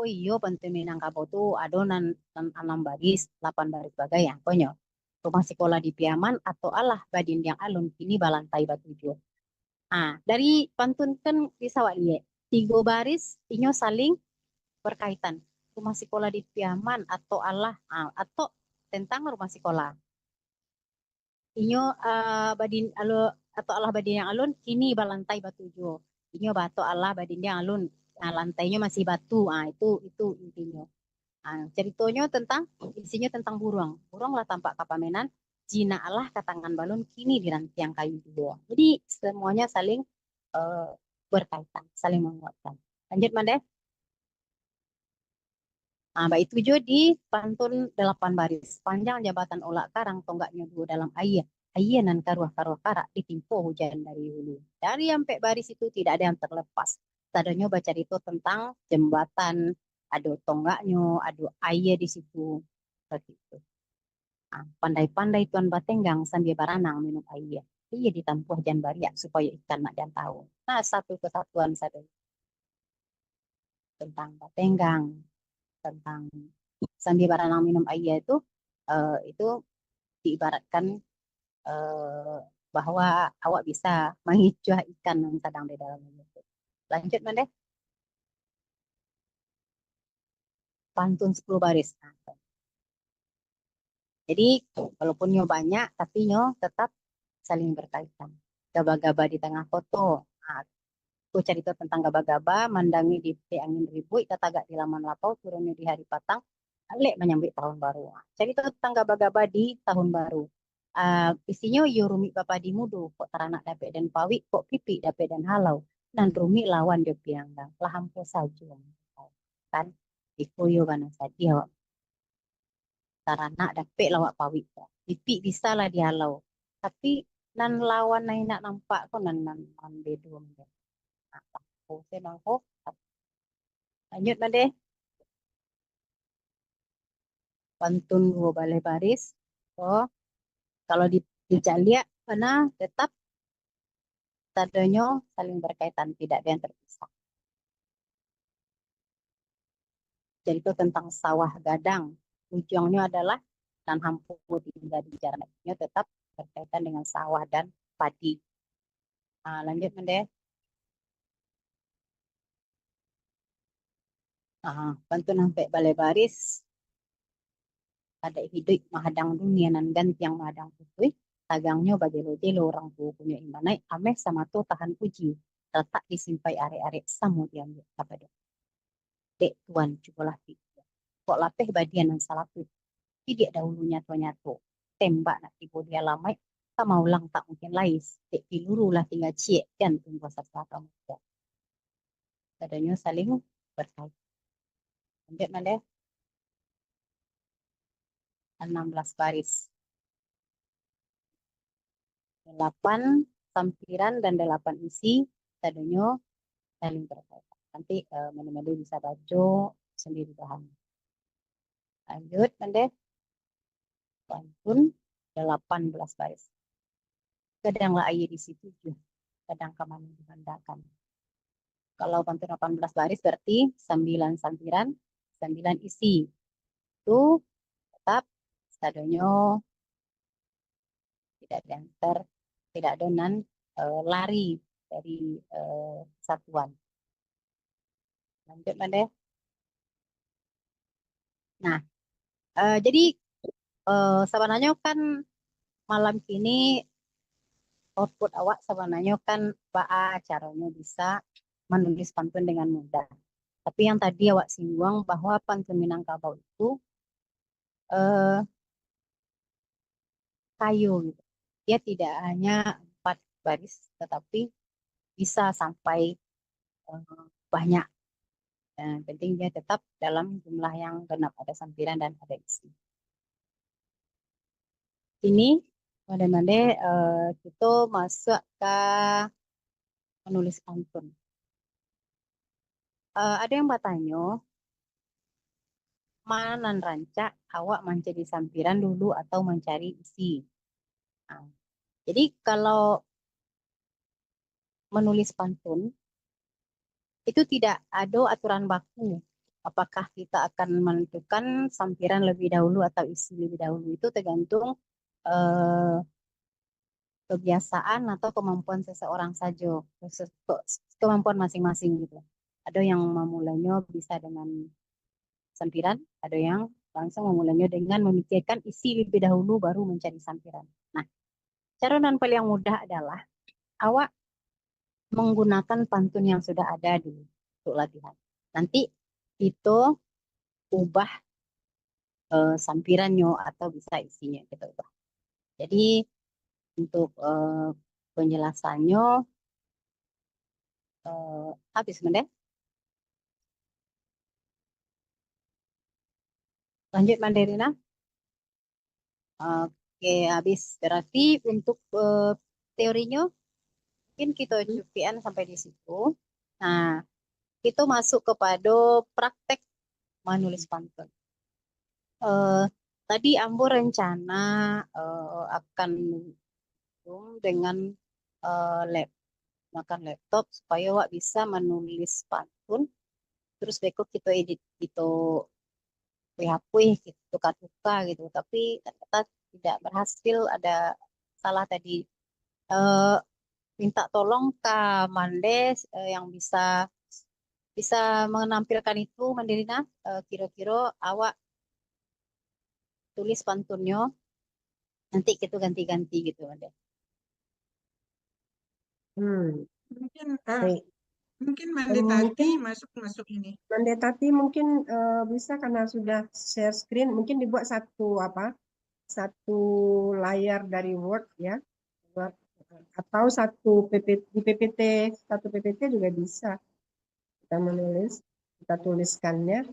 iyo pantun Minangkabau tuh adonan 6 baris, 8 baris bagai ya. Konyo. Rumah sekolah di Piaman atau alah badin yang alun kini balantai batujo. Ah, dari pantun kan bisa wak liye. 3 baris inyo saling berkaitan. Rumah sekolah di Piaman atau alah atau tentang rumah sekolah. Inyo badin alo atau Allah badin yang alun kini balantai batujo. Inyo batu Allah badin yang alun. Nah, lantainya masih batu. Itu intinya. Ceritanya tentang isinya tentang burung. Burung lah tampak kapamenan. Jina Allah katangan balon kini di rantiang kayu dua. Jadi semuanya saling eh, berkaitan, saling menguatkan. Lanjut Mande. Baik itu juga di pantun 8 baris. Panjang jabatan olak karang tonggaknya dua dalam air. Ayanan karuah-karuah karak ditimpo hujan dari hulu. Dari sampai baris itu tidak ada yang terlepas. Tadanya baca itu tentang jembatan, ada tonggaknya, ada air di situ. Begitu. Pandai-pandai tuan batenggang sambil baranang minum air. Iya ditampuh jan bariak supaya ikan nak jan tahu. Nah, satu kesatuan satu tentang batenggang, tentang sambil baranang minum air itu diibaratkan eh, bahwa awak bisa mengicuah ikan yang sedang di dalam itu. Lanjut Mande, pantun 10 baris. Jadi walaupun nyo banyak tapi nyo tetap saling berkaitan. Gaba-gaba di tengah foto. Nah, aku cerita tentang gaba-gaba, mandangi di angin ribut, tatagak di laman lapau, turunnya di hari patang, alek menyambut tahun baru. Cerita tentang gaba-gaba di tahun baru. Isinya yo rumit bapa di mudu, kok teranak dapet dan pawik, kok pipi dapet dan halau. Dan rumit lawan dia pianggang, lah hampa saja. Kan, ikuyo kana sadia, taranak dapet lawak pawik. Pipi bisa lah dihalau. Tapi nan lawan nai nak nampak kok nan bedo. Aku saya mangko. Lanjut na deh. Pantun dua balai baris. Oh, kalau dicaliak karena tetap tadanya saling berkaitan, tidak ada yang terpisah. Jadi itu tentang sawah gadang. Ujungnya adalah dan hampu tinggal di jaraknya tetap berkaitan dengan sawah dan padi. Lanjut deh. Pantun sampai balai baris. Ada hidup mahadang dunia nan ganti yang mahadang putih. Tagangnya bajelo-jelo orang tua punya imanai. Ameh sama tu tahan uji. Letak disimpai are-are samu diambil kepada dek tuan cukulah tiga. Kok lapeh badian yang salah tu. Tidak dahulunya nyatu. Tembak nak tipu dia lamai. Tak mau ulang tak mungkin lais. Dek piluru lah tinggal cie dan tunggu serta kamu. Tadanya saling berkait. Lanjut mana 16 baris. 8 sampiran dan 8 isi. Tadanya saling berkaitan. Nanti menu-menu bisa baca sendiri bahan. Lanjut, nanti pantun 18 baris. Kadanglah air di situ, kadang kemana dimandakan. Kalau pantun 18 baris berarti 9 sampiran, 9 isi. Itu tetap stadionnya tidak ada yang tidak ada lari dari satuan. Lanjut, nanti. Nah, jadi sebenarnya kan malam kini output awak sebenarnya kan caranya bisa menulis pantun dengan mudah. Tapi yang tadi awak singgung bahwa pantun Minangkabau itu eh, kayu gitu. Dia tidak hanya 4 baris, tetapi bisa sampai banyak. Yang penting dia tetap dalam jumlah yang genap, ada sampiran dan ada isi. Ini mande-mande kita masuk ke menulis pantun. Ada yang bertanya, mana rancak awak mencari sampiran dulu atau mencari isi? Nah, jadi kalau menulis pantun itu tidak ada aturan baku Apakah kita akan menentukan sampiran lebih dahulu atau isi lebih dahulu, itu tergantung eh, kebiasaan atau kemampuan seseorang saja, kemampuan masing-masing gitu. Ada yang memulainya bisa dengan sampiran, ada yang langsung memulainya dengan memikirkan isi lebih dahulu baru mencari sampiran. Nah, cara non paling yang mudah adalah awak menggunakan pantun yang sudah ada di untuk latihan. Nanti itu ubah sampirannya atau bisa isinya kita ubah. Jadi untuk penjelasannya habis mendek. Lanjut Mandarina. Oke, habis. Berarti untuk teorinya mungkin kita cupian sampai di situ. Nah, kita masuk kepada praktek menulis pantun. Tadi Ambo rencana akan Zoom dengan lab, makan laptop supaya Wak bisa menulis pantun. Terus besok kita edit itu PHP gitu, tukar-tukar gitu. Tapi ternyata tidak berhasil, ada salah tadi. Eh, Minta tolong Kak Mandes yang bisa bisa menampilkan itu Mandirina. Kira-kira awak tulis pantunnya, nanti kita ganti-ganti gitu Mandes. Mungkin Baik. mungkin Mandetati Mungkin masuk ini. Mandetati mungkin bisa karena sudah share screen, mungkin dibuat satu layar dari Word ya, Word. Atau satu PPT di PPT, satu PPT juga bisa kita menulis, kita tuliskannya.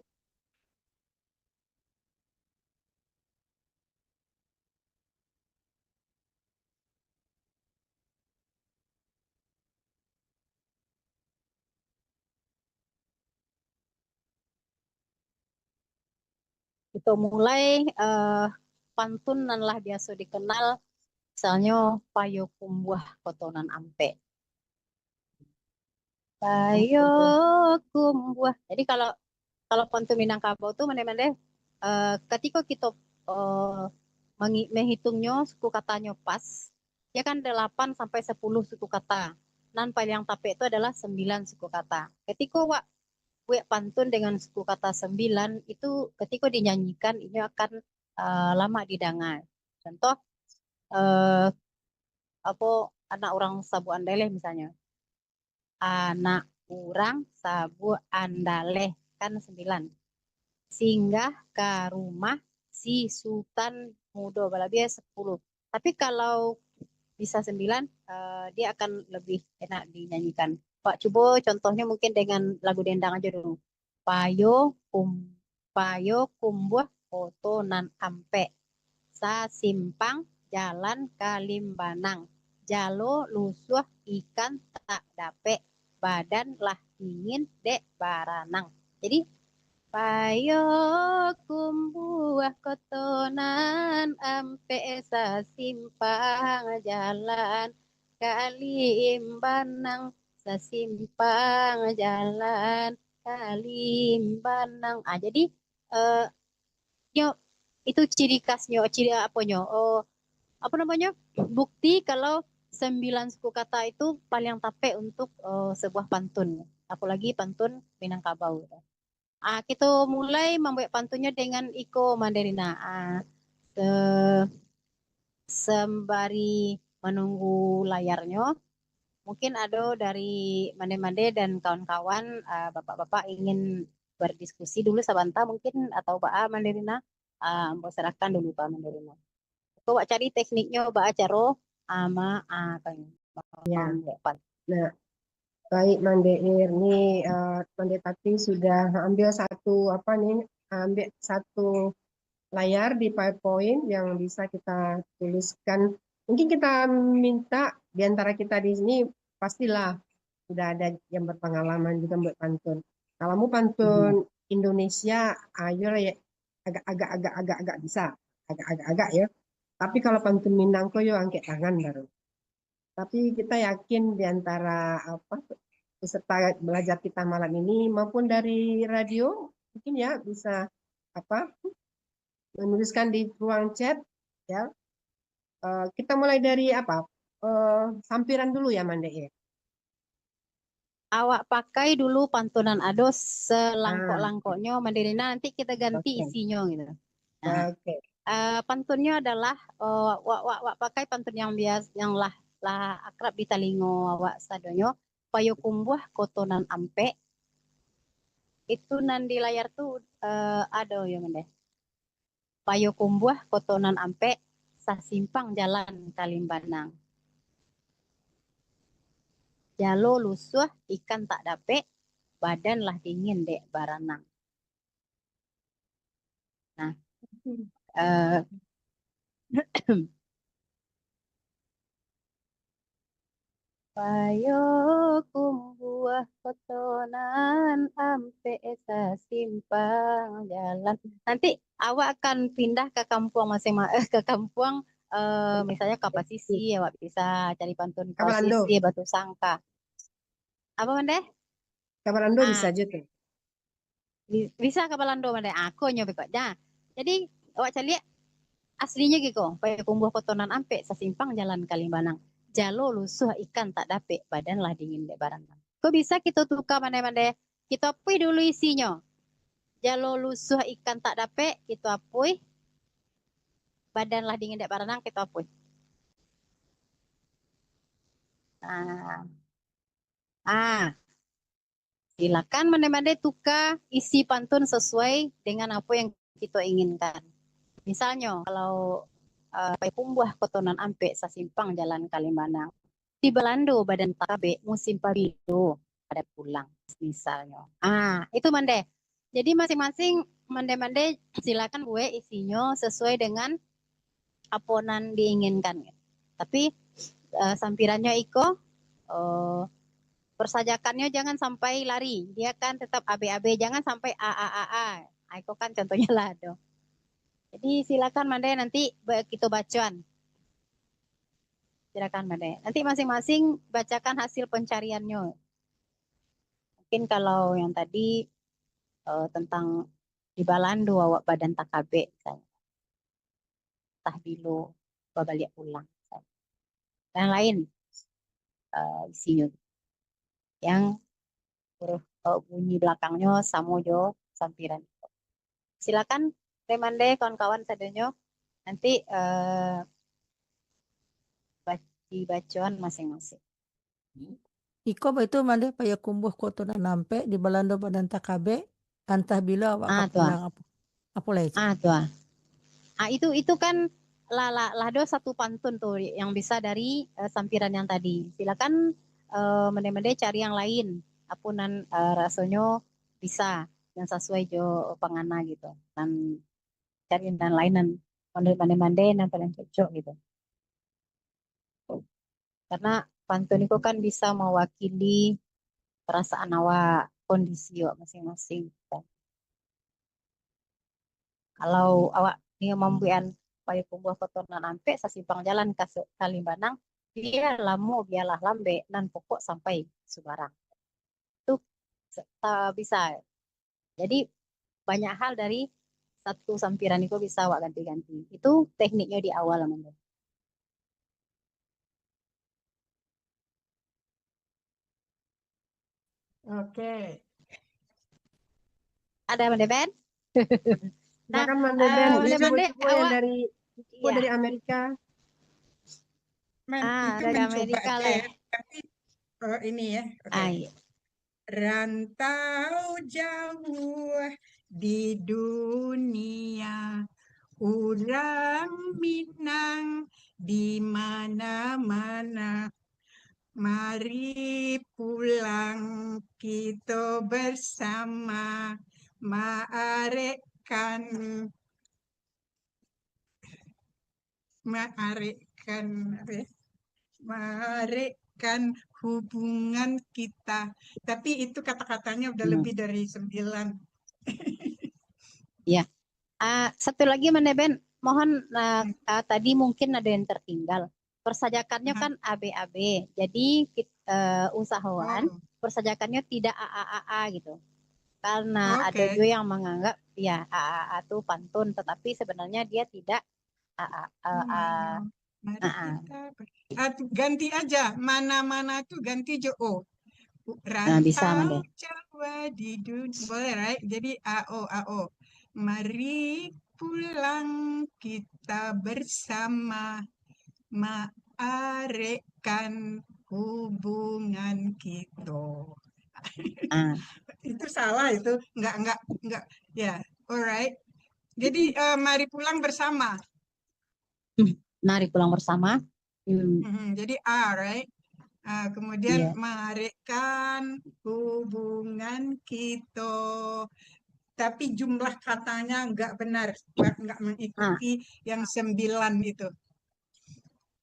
Kita mulai pantun nan lah biasa dikenal, misalnya payo kumbuah kotonan ampe. Payo kumbuah. Jadi kalau pantun Minangkabau itu mana-mana ketika kita menghitungnya suku katanya pas, ya kan 8 sampai 10 suku kata. Nan paling yang tape itu adalah 9 suku kata. Ketika wak pantun dengan suku kata 9 itu ketika dinyanyikan ini akan lama didengar. Contoh apa anak orang Sabu Andaleh misalnya. Anak orang Sabu Andaleh kan 9. Singgah ke rumah si Sultan Mudo Balabia 10. Tapi kalau bisa 9, dia akan lebih enak dinyanyikan. Pak, coba contohnya mungkin dengan lagu dendang aja dulu. Payo kum payo kumbuh foto nan ampe. Sa simpang jalan kalimbanang. Jalo lusuh ikan tak dape. Badan lah ingin dek baranang. Jadi payo kumbuah kotonan ampe sa simpang jalan kalimbanang sa simpang jalan kalimbanang. Jadi eh, nyo itu ciri khasnya, ciri apa nyo? Oh, apa namanya? Bukti kalau 9 suku kata itu paling tape untuk sebuah pantun. Apalagi pantun Minangkabau. Kita mulai membuat pantunnya dengan Iko Mandarina. Sembari menunggu layarnya, mungkin ada dari Mande-Mande dan kawan-kawan, bapak-bapak ingin berdiskusi dulu sebentar mungkin, atau Mbak Mandarina, mau serahkan dulu Pak Mandarina. Coba cari tekniknya Mbak Acaro, ama Ya. Nah, baik Mandeir, ini Mandetati sudah ambil ambil satu layar di PowerPoint yang bisa kita tuliskan. Mungkin kita minta di antara kita di sini pastilah sudah ada yang berpengalaman juga buat pantun. Kalau mau pantun Indonesia, ayo ya agak-agak bisa, agak-agak ya. Tapi kalau pantun Minangko yo angkat tangan baru. Tapi kita yakin di antara peserta belajar kita malam ini maupun dari radio mungkin ya bisa apa menuliskan di ruang chat ya. Kita mulai dari apa? Sampiran dulu ya Mande ya. Awak pakai dulu pantunan ado Ah, selangkok-langkoknya Mandirina, nanti kita ganti oke. isinya gitu. Nah, Oke. pantunnya adalah wak pakai pantun yang biasa yang lah akrab di talingo awak sadonyo payo kumbuh kotonan ampe itu nan di layar tuh ada ya mende payo kumbuh kotonan ampe sasimpang jalan Kalimbanang jalo lusuh ikan tak dapet badan lah dingin dek baranang. Nah, eh, payo kumbuah kotonan ampe esa simpang jalan. Nanti awak akan pindah ke kampung masing-masing ke kampung misalnya ke Pasisi, awak bisa cari pantun ke Kabalando. Pasisi, Batu Sangka. Apa mende? Kabalando bisa Ah, juga. bisa ke Balando mende. Aku nyoba kok. Nah, jadi awak cari aslinya gitu. Payo kumbuah kotonan ampe sesimpang jalan Kalimbanang. Jalo lusuh ikan tak dapet, badan lah dingin dek barang. Kok bisa kita tukar mana-mana? Kita apui dulu isinya. Jalo lusuh ikan tak dapet, kita apui. Badan lah dingin dek barang, kita apui. Nah, silakan mana-mana tukar isi pantun sesuai dengan apa yang kita inginkan. Misalnya, kalau kumbuah kotonan ampe sasimpang jalan Kalimanang. Di Belando badan tabe musim pabilo pada pulang misalnya. Itu mande. Jadi masing-masing mande-mande silakan gue isinya sesuai dengan aponan diinginkan. Tapi sampirannya Iko persajakannya jangan sampai lari. Dia kan tetap AB-AB, jangan sampai A. Iko kan contohnya lah do. Jadi silakan mande nanti kita bacaan. Silakan mande. Nanti masing-masing bacakan hasil pencariannya. Mungkin kalau yang tadi tentang di Balando awak badan takabe misalnya. Tahbilo babalik pulang. Misalnya. Dan lain isinya yang huruf bunyi belakangnya samojo sampiran. Silakan remande kawan-kawan sadonyo nanti bacaan masing-masing. Iko ba itu mande paya kumbuh kotonan nampe di Balando badan takabe antah bila awak kapulang apa lagi? Tuh. Itu kan lado satu pantun tuh yang bisa dari sampiran yang tadi. Silakan mende-mende cari yang lain. Apunan rasanya bisa yang sesuai jo pangana gitu. Dan cari dan lainan mande-mande yang paling cocok gitu. Karena pantun itu kan bisa mewakili perasaan awak, kondisi awak masing-masing. Kalau awak ini membuat payu kumbuh kotoran ampe sasimpang jalan ke Kalimbanang dia lamu bialah lambe nan pokok sampai Subarang itu bisa jadi banyak hal dari satu sampiran itu bisa awak ganti-ganti itu tekniknya di awal teman. Oke. Ada Mande Ben? Nah, Silakan Mande Ben, Mande ibu-ibu yang awak dari Amerika. Itu dari mencoba Amerika aja leh. ya. Tapi ini ya. Oke. Iya. Rantau jauh di dunia, orang Minang di mana-mana. Mari pulang kita bersama, maarekan hubungan kita. Tapi itu kata-katanya udah lebih dari 9. Ya. Satu lagi Mande Ben, mohon tadi mungkin ada yang tertinggal. Persajakannya kan AB-AB. Jadi usahawan persajakannya tidak AAAA gitu. Karena ada Oke. juga yang menganggap ya AAA itu pantun, tetapi sebenarnya dia tidak AAA. Mari kita ganti aja. Mana-mana tuh ganti jo. Nah, bisa Rantau Mande. Jawa di dunia. Boleh, right? Jadi AO. Mari pulang kita bersama. Maarekan hubungan kita. Ah, Itu salah itu. Enggak. Ya, alright. Jadi mari pulang bersama. mari pulang bersama. Jadi A, right? Kemudian Iya. maarekan hubungan kita. Tapi jumlah katanya enggak benar, enggak mengikuti yang 9 itu.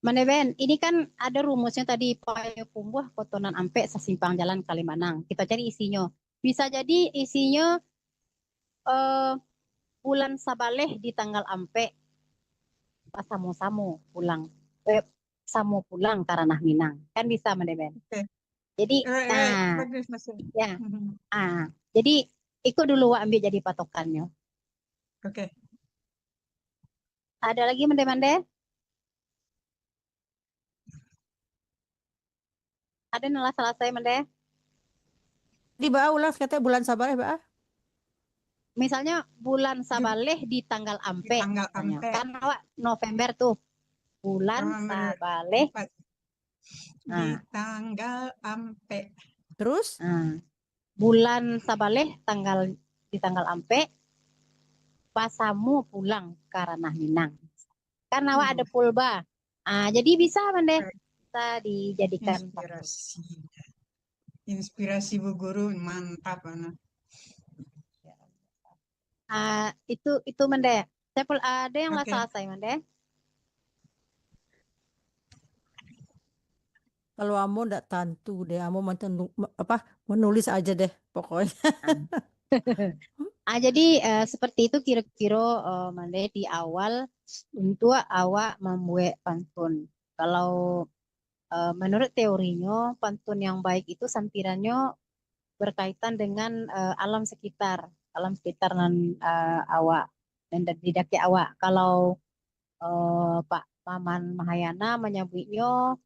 Mande Ben, ini kan ada rumusnya tadi Payakumbuh Kotonan Ampe sesimpang jalan Kalimanang. Kita cari isinya. Bisa jadi isinya bulan Sabaleh di tanggal Ampe pas samu pulang. Samu pulang karena Minang. Kan bisa Mande Ben. Oke. Jadi Right. Bagus masuk. ya. Jadi ikut dulu Wak, ambil jadi patokannya. Oke. Ada lagi Mande? Ada nala salah saya Mande? Di bawah ulas katanya bulan Sabar ya, Mbak. Misalnya bulan Sabaleh di tanggal Di Ampe. tanggal Misalnya. Ampe. Kan Wak, November tuh. Bulan Sabaleh. Di tanggal Ampe. Terus? Bulan Sabaleh di tanggal Ampe. Pasamu pulang karena Minang. Karena Wak ada pulba. Jadi bisa Mande. Bisa dijadikan Inspirasi Bu Guru mantap anak. Itu Mande. Ada yang Oke. salah saya Mande. Kalau Amo ndak tentu deh, Amo menulis aja deh pokoknya. Jadi seperti itu kira-kira Mande di awal untuk awak membuat pantun. Kalau menurut teorinya pantun yang baik itu sampirannya berkaitan dengan alam sekitar dan awak dan didaki awak. Kalau Pak Maman Mahayana menyebutnya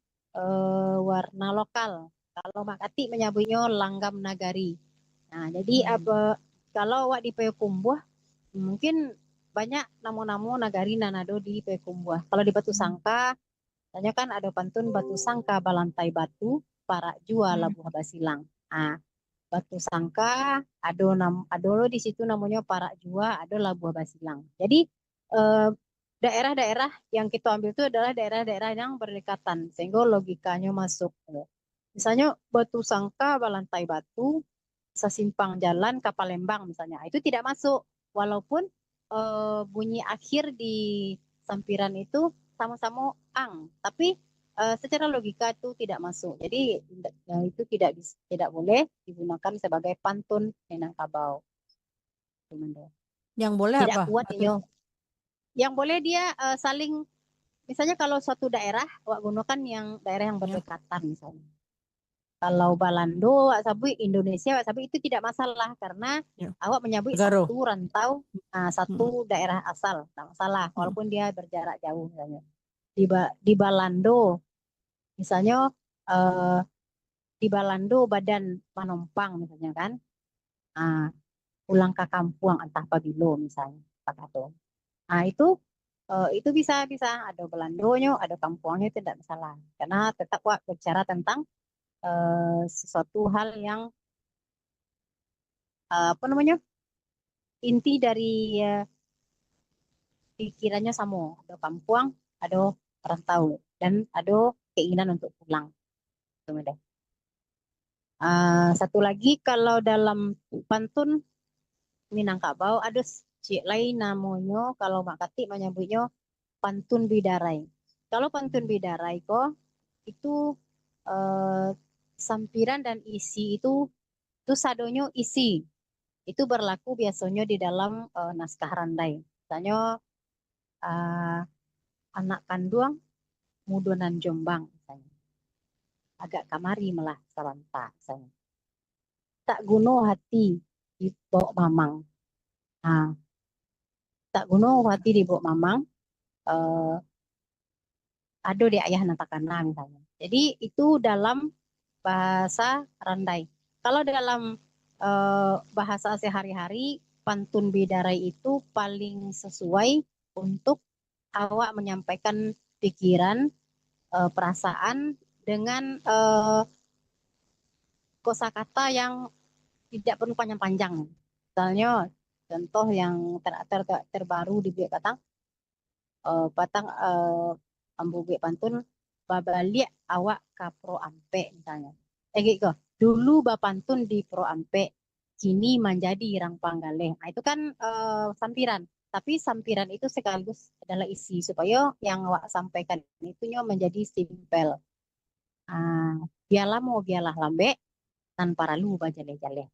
warna lokal. Kalau Makati menyebutnya langgam nagari. Nah, jadi kalau awak di Payakumbuh mungkin banyak namo-namo nagari nanado di Payakumbuh. Kalau di Batu Sangka, tanya kan ada pantun Batu Sangka balantai batu, para jua labuh basilang. Batu Sangka, ada di situ namanya para jua, ada labuh basilang. Jadi daerah-daerah yang kita ambil itu adalah daerah-daerah yang berdekatan sehingga logikanya masuk. Misalnya Batu Sangka balantai batu, sesimpang jalan ke Palembang misalnya, itu tidak masuk walaupun bunyi akhir di sampiran itu sama-sama ang, tapi secara logika itu tidak masuk. Jadi itu tidak boleh digunakan sebagai pantun Minangkabau. Yang boleh Tidak apa? kuat ini. Yang boleh dia saling, misalnya kalau suatu daerah awak gunakan yang daerah yang berdekatan misalnya. Kalau Balando, Wak Sabui, Indonesia, Wak Sabui itu tidak masalah karena awak menyebut satu rantau, satu daerah asal, tidak masalah walaupun dia berjarak jauh misalnya. Di Balando, misalnya di Balando Badan Manompang misalnya kan, pulang ke kampung entah pabilo misalnya, Pak. Itu bisa ada Belandonya, ada kampungnya, itu tidak masalah karena tetap Wak bicara tentang sesuatu hal yang inti dari pikirannya sama, ada kampung, ada rantau dan ada keinginan untuk pulang. Satu lagi kalau dalam pantun Minangkabau ada lain namanya, kalau Makati menyebutnya pantun bidarai. Kalau pantun bidarai kok itu sampiran dan isi itu sadonyo isi. Itu berlaku biasanya di dalam naskah randai. Misalnya anak kandung mudonan Jombang misalnya. Agak kamari malah salanta misalnya. Tak guno hati di Bok Mamang. Nah, tak gunung wati di Bok Mamang, ado di ayah natakana misalnya. Jadi itu dalam bahasa Randai. Kalau dalam bahasa sehari-hari, pantun bidarai itu paling sesuai untuk awak menyampaikan pikiran, perasaan dengan kosakata yang tidak perlu panjang-panjang. Misalnya contoh yang terbaru di Biak Patang, Patang ambu Biak Pantun babaliak awak ka pro ampe misalnya. Gitu. Dulu bapantun di pro ampe, kini menjadi irang panggaleh. Nah, itu kan sampiran. Tapi sampiran itu sekaligus adalah isi supaya yang awak sampaikan itu menjadi simpel. Biarlah mau biarlah lambe tanpa ralu bajale-jale.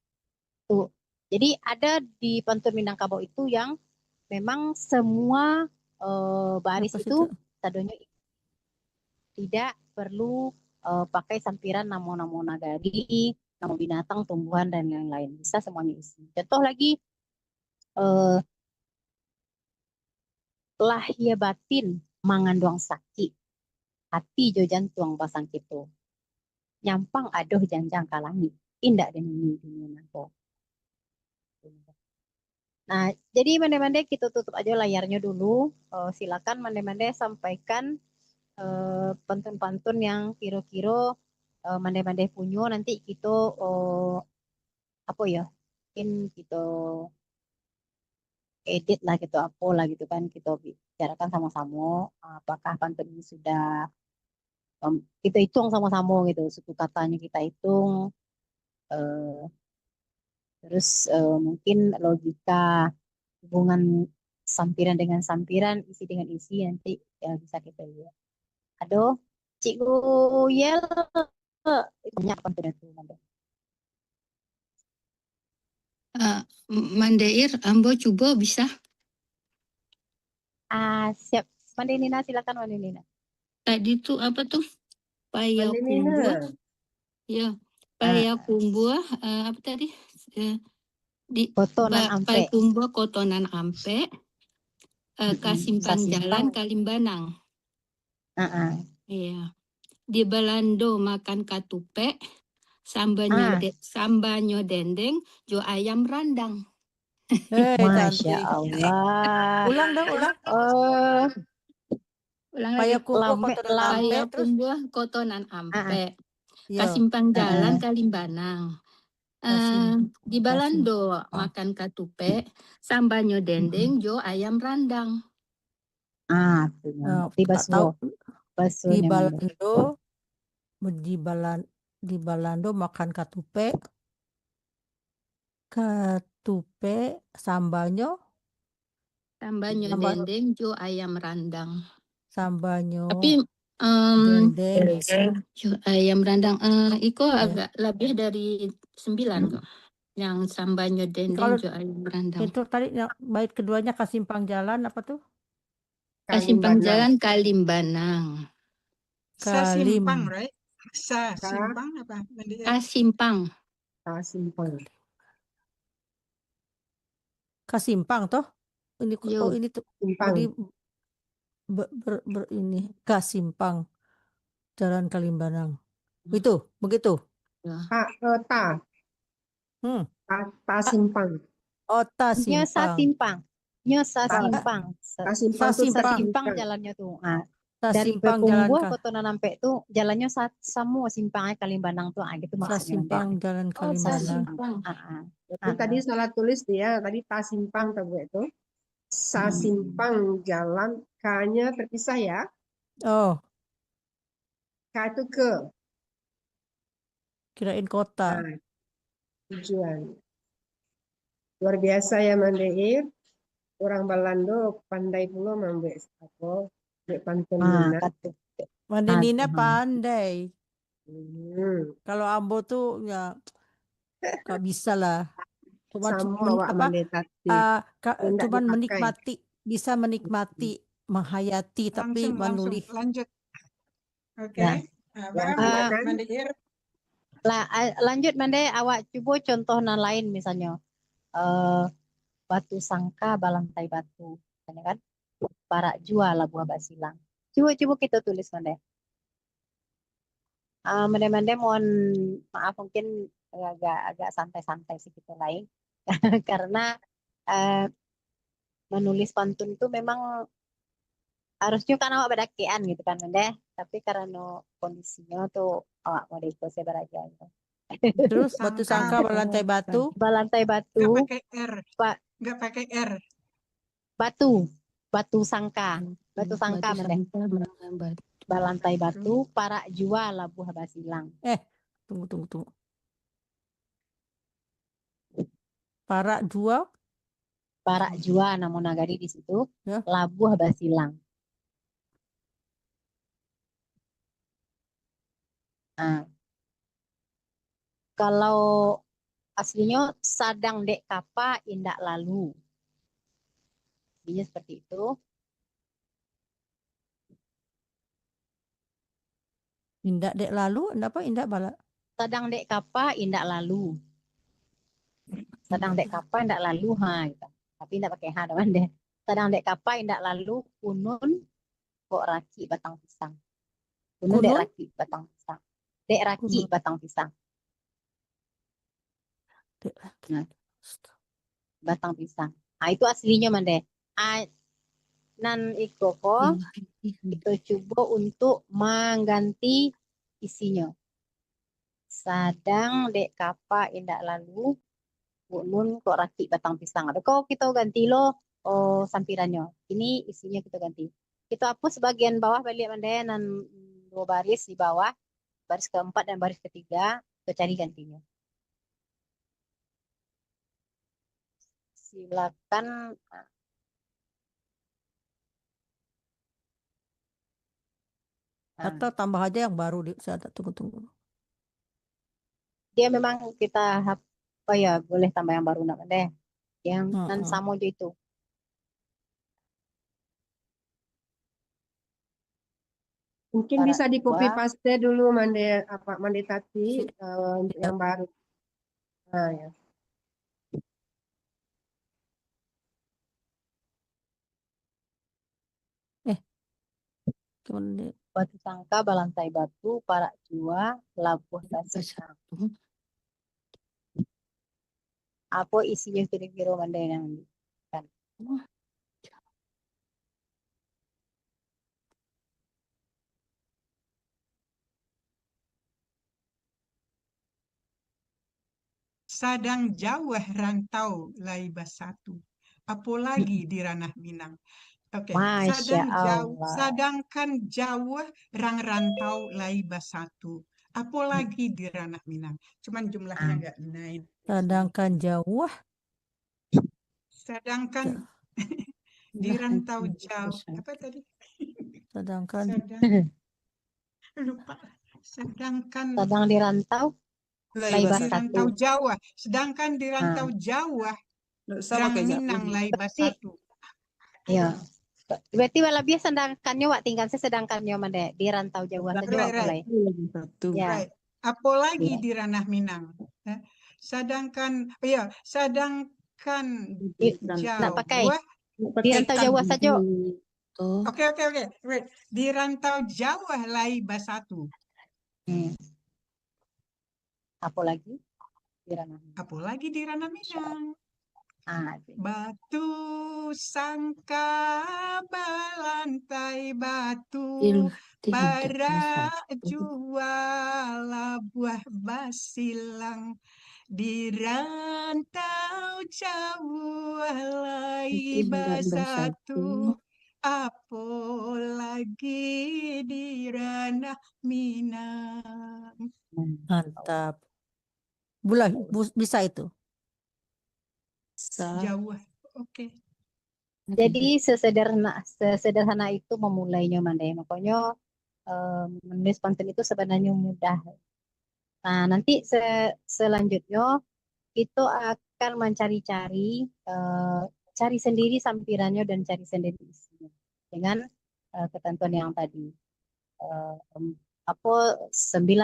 Tuh. Jadi ada di pantun Minangkabau itu yang memang semua baris Apa itu situ? tadinya tidak perlu pakai sampiran namo-namo nagari, namo binatang, tumbuhan dan lain-lain. Bisa semuanya isi. Contoh lagi lahia batin mangandong sakit, hati jo jantung pasang gitu. Nyampang adoh janjang kalangi, indak dan ini dunia nako. Nah, jadi mande-mande kita tutup aja layarnya dulu. Silakan mande-mande sampaikan pantun-pantun yang kira-kira mande-mande punya nanti kita apa ya? Mungkin kita edit lah gitu apa lah gitu kan kita bicarakan sama-sama apakah pantun ini sudah kita hitung sama-sama gitu suku katanya kita hitung eh, terus mungkin logika hubungan sampiran dengan sampiran, isi dengan isi nanti ya bisa kita lihat. Aduh, Cikgu Yel, banyak pantun itu. Mandeir, Ambo coba bisa. Siap. Mandi Nina, silakan Mandi Nina. Tadi tuh apa tuh? Mandemina. Payakumbuh. Ya, Payakumbuh. Apa tadi? Di Kotonan ampe. Payakumbuh Kotonan Ampe. Kasimpang Jalan Kalimbanang. Iya. Di Balando makan katupe. Sambanyo dendeng, jo ayam randang. Masya Cantik. Allah. Ulang dong, ulang. Ulang lagi. Payakumbuh Payakumbuh Kotonan Ampe, terus Kotonan Ampe. Yo, Kasimpang Jalan Kalimbanang. Di Balando makan katupe, sambanyo dendeng, jo ayam randang. Di tak tahu. Baso Di Balando makan katupe sambanyo dendeng, jo ayam randang. Sambanyo Tapi dendeng. jo ayam randang Iko agak lebih dari 9 kok. Yang sambanyo dendeng, jo ayam randang. Itu tadi bait keduanya Kasimpang Jalan apa tuh? Kasimpang Jalan Kalimbanang. Sasimpang, right? Sasimpang apa? Kasimpang. Kasimpang toh? Ini ini tuh di ini Kasimpang Jalan Kalimbanang. Itu begitu. Simpang. Oh, Simpang. Sasimpang jalannya tuh. Dari Pekumbuh Kotonan Ampe tuh jalannya semua simpangnya Kalimbanang tuh gitu maksudnya. Sasimpang Jalan Kalimbanang. Itu tadi salah tulis dia, tadi Tasimpang tahu itu. Sasimpang Jalan, K-nya terpisah ya. Oh. K itu ke. Kirain kota. Tujuan. Luar biasa ya Mandeir. Orang Balando pandai pula membuat apa? Pantun Nina. Mandi Nina pandai. Kalau Ambo tuh ya gak bisa lah. Cuman menikmati, bisa menikmati, menghayati, tapi menulis. Lanjut. Oke. Lanjut Mande, awak coba contoh lain misalnya. eh, batu sangka balantai batu, kan? Para jua lah buah basilang. Coba kita tulis Mande. Mande mohon maaf mungkin agak santai-santai sih kita lain karena eh, menulis pantun itu memang harusnya kan awak bedakian gitu kan Mande, tapi karena kondisinya tuh awak mau ikut seberaja gitu. Terus batu sangka berlantai batu. Balantai Nggak batu, pakai R. Pak, Nggak pakai R. batu sangka Batu Mande. sangka balantai Balantai batu para jua labuh basilang. Tunggu. Para jua. Para jua namun nagari di situ Ya. labuh basilang. Nah, kalau aslinya sadang dek kapa indak lalu. Aslinya seperti itu. Indak dek lalu, apa indak bala? Sadang dek kapa indak lalu. Sadang dek kapa indak lalu gitu. Tapi indak pakai ha teman deh. Sadang dek kapa indak lalu kunun kok raki batang pisang. Kunun dek Kunun? raki batang pisang. Dek raki Kunun. batang pisang. Dek laki. Nah, batang pisang. Nah, itu aslinya Mande. Nan iko ko kita coba untuk mengganti isinya. Sadang dek kapa indak lalu nun kok raki batang pisang. Ada kok kita ganti lo sampirannya. Ini isinya kita ganti. Kita hapus bagian bawah balik Mande nan 2 baris di bawah. Baris keempat dan baris ketiga kita cari gantinya. Silakan. Atau tambah aja yang baru di saya tunggu. Dia memang kita apa ya boleh tambah yang baru nak deh. Yang nan sama aja itu. Mungkin Para bisa di copy dua. paste dulu Mande Tati untuk yang baru. Nah, ya. Batu sangka balantai batu para jua labuh basilang. Apa isinya kira-kira Mande yang kan? Sadang jauh rantau laiba satu. Apalagi di ranah Minang. Oke, Masya Allah. sadangkan jauh rantau laiba satu. Apalagi di ranah Minang. Cuman jumlahnya nggak naik. Sedangkan jauh. Sedangkan di rantau jauh. Apa tadi? Sedangkan. Lupa. Sedangkan. Sedang di rantau. Laiba Di rantau satu. Jawa. Sedangkan di rantau Jawa. Rang Minang laiba satu. Ya. Berarti lebih sedangkannya wak tinggal sedangkannya Mande di rantau Jawa saja wak mulai. Ya. Right. Apalagi di ranah Minang. Sedangkan sedangkan Nak pakai Jawa. di rantau Jawa saja. Oke. Right. Di rantau Jawa laiba satu. Apalagi di ranah Minang. Apalagi di ranah Minang. Gitu. Batu sangka balantai batu para jual buah basilang di rantau jauh laiba satu apalagi di ranah Minang. Mantap. Bisa itu. Jauh. Oke. Jadi sesederhana itu memulainya Mande. Makanya menulis pantun itu sebenarnya mudah. Nah, nanti selanjutnya itu akan mencari-cari cari sendiri sampirannya dan cari sendiri isinya dengan ketentuan yang tadi. 9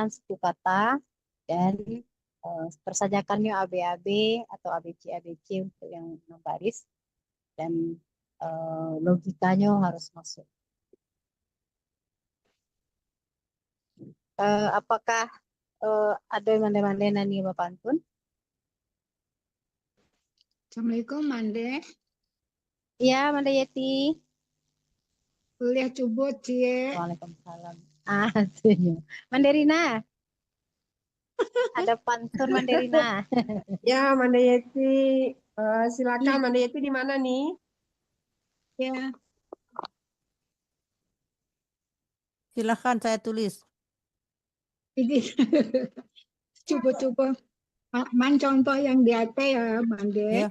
suku kata dan persajakannya ABAB atau ABC untuk yang 6 baris, dan logikanya harus masuk. Apakah ada yang mande-mande nani Bapak Antun? Assalamualaikum Mande. Iya, Mande Yeti. Kuliah coba cie. Waalaikumsalam. Setuju. Manderina. Ada pantun Manderina. Ya, Manda Yeti, silakan Manda Yeti di mana nih? Ya, Silakan saya tulis. ini coba-coba. Man contoh yang di atas ya Mande. Ya.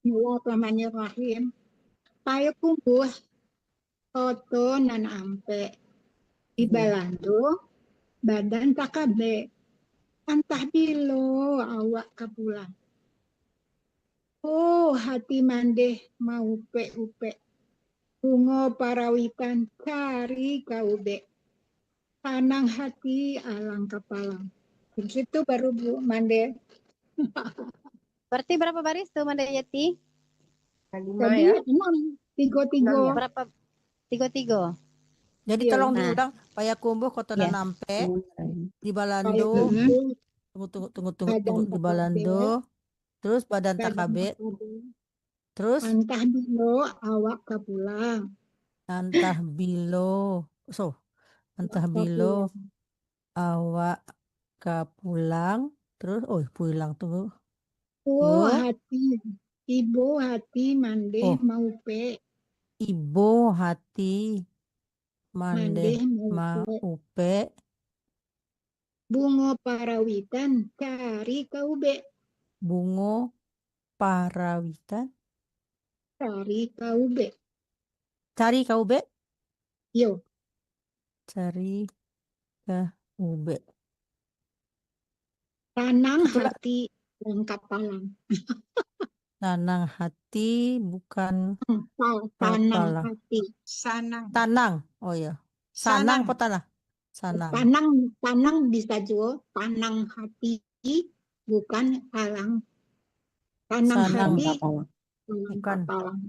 Bismillahirrahmanirrahim. Payo kumbuh foto nan ampe. Di balando badan takabe. Antah bilo awak kapulang. Oh hati Mande mau upe-upe. Bungo parawitan cari kaube. Tanang hati alang kapalang. Begitu baru Bu Mande. Berarti berapa baris tuh Mande Yeti? 5 Jadi ya. 6, 3-3. Berapa? 3-3. Jadi Iya. tolong Nah. diulang. Payakumbuh Kota Iya. Nampe di Payo Balando. kumbuh Tunggu. badan Di takabe. Balando. Terus badan Badan takabe. takabe. Terus Antah bilo awak kapulang. antah bilo. Antah Awak bilo kapulang. awak kapulang. Terus pulang tunggu. Oh Yo. hati. Ibu hati Mande Oh. mau pe. Ibu hati Mande mandeh mau pe. maupe. Bungo parawitan cari kaube. Bungo parawitan. Cari kaube. Cari kaube. Yo. Cari kaube. Tanang Itulah. hati dan kapalang. Tanang hati bukan Tanang kepala. hati. Sanang. Tanang. Oh ya. Sanang apa tanah? Sanang. Tanang bisa juga. Tanang hati bukan alang. Tanang Sanang. hati Kapalang. Bukan. kapalang.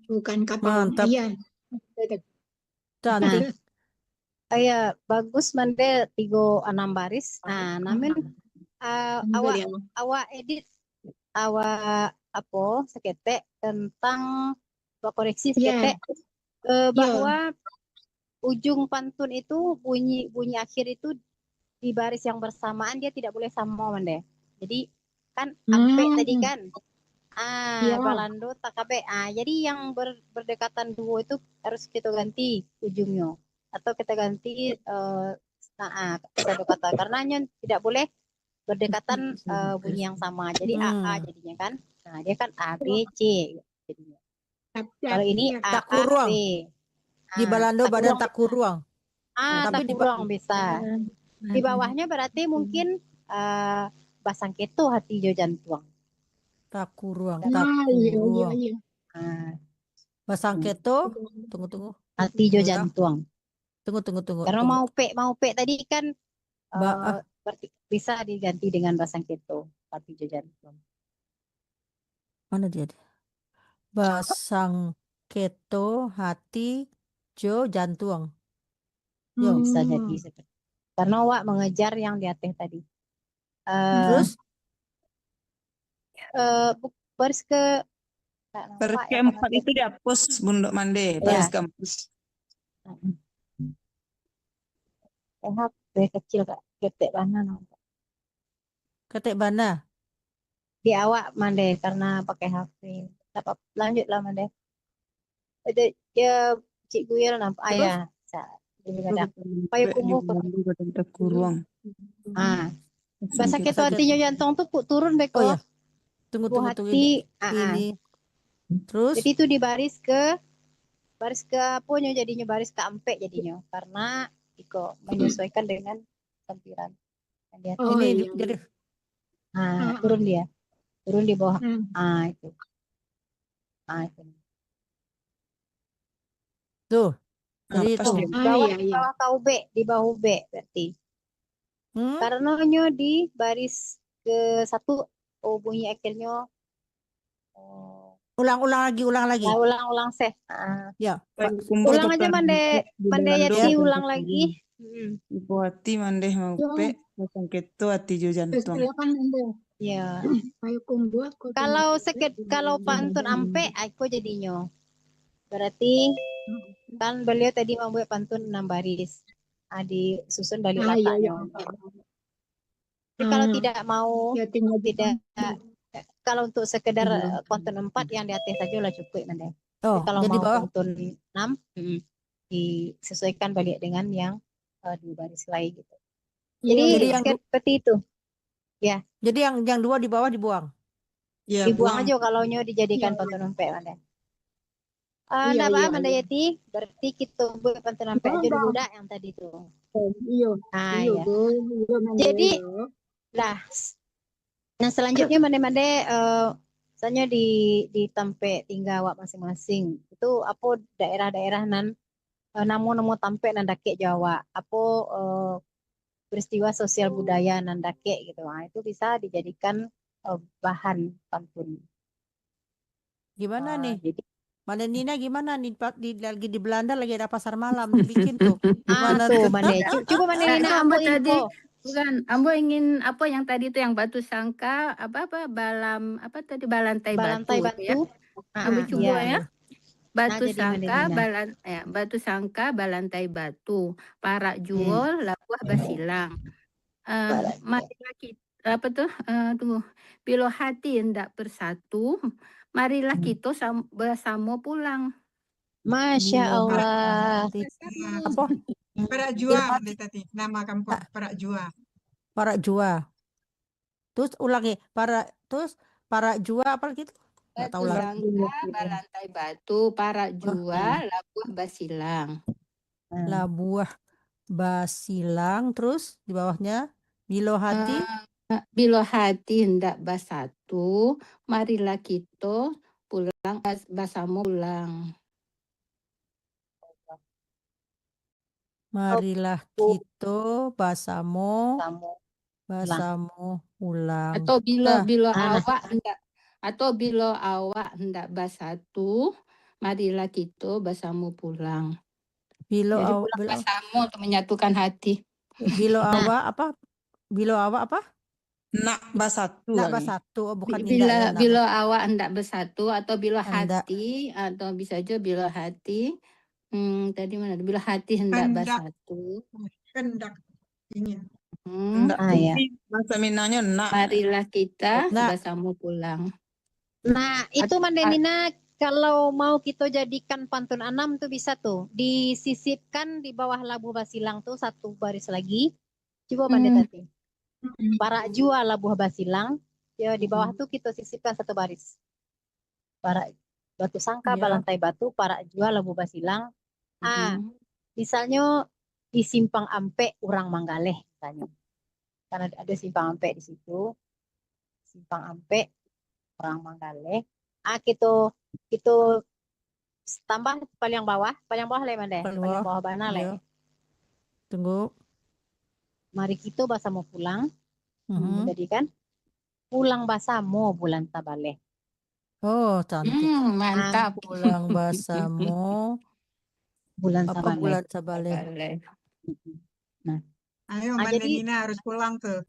Bukan kapalang. Mantap. Iya. Cantik. Iya, bagus Mande 3-6 baris. Nah, namun awak edit awak apa seketek tentang koreksi seketek bahwa ujung pantun itu bunyi akhir itu di baris yang bersamaan dia tidak boleh sama Mande. Jadi kan ampe tadi kan balando takabe. Jadi yang berdekatan dua itu harus kita ganti ujungnya atau kita ganti satu kata karenanya tidak boleh berdekatan bunyi yang sama. Jadi AA jadinya kan. Nah, dia kan ABC jadinya. Kalau ini Takuruang. AAB. Di Balando badan takuruang. Tapi takuruang bisa. Di bawahnya berarti mungkin basangketo hati jo jantuang. Takuruang. Iya. Basangketo. Tunggu. Hati jo jantuang. Tunggu. Karena mau pe tadi kan berarti bisa diganti dengan basangketo hati jo jantuang. Mana dia? Basangketo hati jo jantuang. Yo. Bisa jadi seperti. Karena Wak mengejar yang di atas tadi. Terus? Baris keempat itu dihapus Bunduk Mande. Baris keempat. HP kecil Kak. Ketek mana? Ketek mana? Di awak Mande karena pakai HP. Lanjutlah Mande. Ada ya Cik Guyel nampak ayah. Payu kumbuh Takuruang. Bahasa kita hatinya jantung tuh turun beko. Oh ya. Tunggu hati. Ini. Terus? Jadi itu di baris ke apanya jadinya baris ke ampe jadinya karena Iko menyesuaikan dengan tampilan. Ini jadi. Turun dia. Turun di bawah. Itu. Itu. Tuh. Jadi itu. Di bawah KUB berarti. Karena nyo di baris ke satu, bunyi akhirnya. Ulang lagi. Nah, ulang seh. Ya. Kumpul Ulang aja Mande Yati, ulang lagi. Ibu hati mandeh mau pe, pasang keto hati jo jantung. Silakan Mande. Ya. Ayo kumpul. Kalau pantun ampe, aku jadinya. Berarti kan beliau tadi membuat pantun 6 baris. Disusun balik Iya, letaknya. Tapi kalau tidak mau, ya tinggal tidak kalau untuk sekedar pantun 4 yang di atas saja lah cukup Mande. Oh, Tapi kalau jadi mau bawah. pantun 6 disesuaikan balik dengan yang 2 baris lain gitu. Jadi yang seperti itu. Ya. Jadi yang 2 di bawah dibuang. Ya, Dibuang aja kalau nyo dijadikan pantun ampe Mande. Nggak apa Manda Yati, berarti kita buat pantun ampe aja dulu dah yang tadi tuh. Iya. Ya. Jadi lah, nah selanjutnya Mande misalnya di tampe tinggal awak masing-masing. Itu apa daerah-daerah nan namo tampe nan dake Jawa. Apa peristiwa sosial budaya nan dake gitu. Nah, itu bisa dijadikan bahan pantun. Gimana nih? Jadi Manda Nina gimana nih lagi di Belanda lagi ada pasar malam dibikin tuh. Gimana tuh Mande? Coba Mande Nina Ambo apa tadi info? bukan, Ambo ingin apa yang tadi itu yang batu sangka apa balantai batu ya. Ambo coba ya. Batu sangka batu sangka balantai batu, parak juol labuah basilang. Marilah kita tunggu. Bila hati hendak bersatu, marilah kita bersama pulang. Masya Allah. Apa? Parak Jua Mande tadi, nama kampung Parak Jua. Parak Jua. Terus ulangi, parak Jua apa gitu? Nggak tahu Batu lagi. sangka balantai batu, parak jua labuah basilang. Labuah basilang, terus di bawahnya bilo hati. Bila hati hendak bersatu, marilah kita pulang bersama pulang. Marilah kita bersama pulang. Atau bila awak hendak bersatu, marilah kita bersama pulang. Bila awak bersama untuk menyatukan hati. Bila awak apa? Bila awak apa? Nak bersatu. Nak bersatu, bukan bila awak hendak bersatu atau bila hati atau bisa aja bila hati. Tadi mana? Bila hati hendak bersatu. Hendak ini. Bahasa Minangnya nak. Marilah kita bersama pulang. Nah, itu Manda Nina kalau mau kita jadikan pantun 6 tuh bisa tuh disisipkan di bawah labuh basilang tuh 1 baris lagi. Coba Manda tadi. Parak jua labuh basilang. Ya di bawah tuh kita sisipkan 1 baris. Parak batu sangka balantai batu, parak jua labuh basilang. Misalnya di Simpang Ampe Urang Manggaleh misalnya. Karena ada Simpang Ampe di situ. Simpang Ampe Urang Manggaleh. Kita tambah paling bawah le Mande. Paling bawah bana le. Tunggu. Mari kita bersama pulang. Jadi kan pulang bersama bulan Tabaleh. Oh, cantik. Mantap. Pulang bersama bulan Tabaleh. Nah, ayo Manda Nina harus pulang tuh.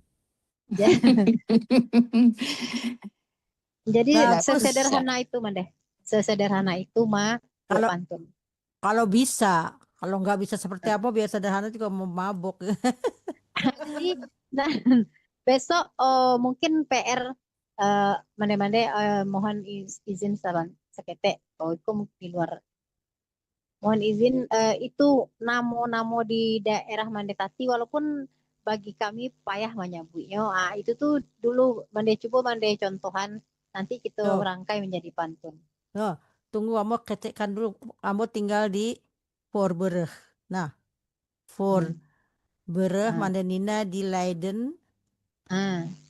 Jadi sesederhana itu Mande. Sesederhana itu mah pantun. Kalau bisa, kalau nggak bisa seperti apa biar sederhana juga mau mabuk. Jadi, nah, besok mungkin PR Mande mohon izin saban sekete. Itu di luar. Mohon izin itu namo-namo di daerah Mande Tati walaupun bagi kami payah menyebutnya. Itu tuh dulu Mande coba Mande contohan nanti kita rangkai menjadi pantun. Tunggu Amo ketikkan dulu. Amo tinggal di Voorburg. Nah, Voorburg Mande Nina di Leiden.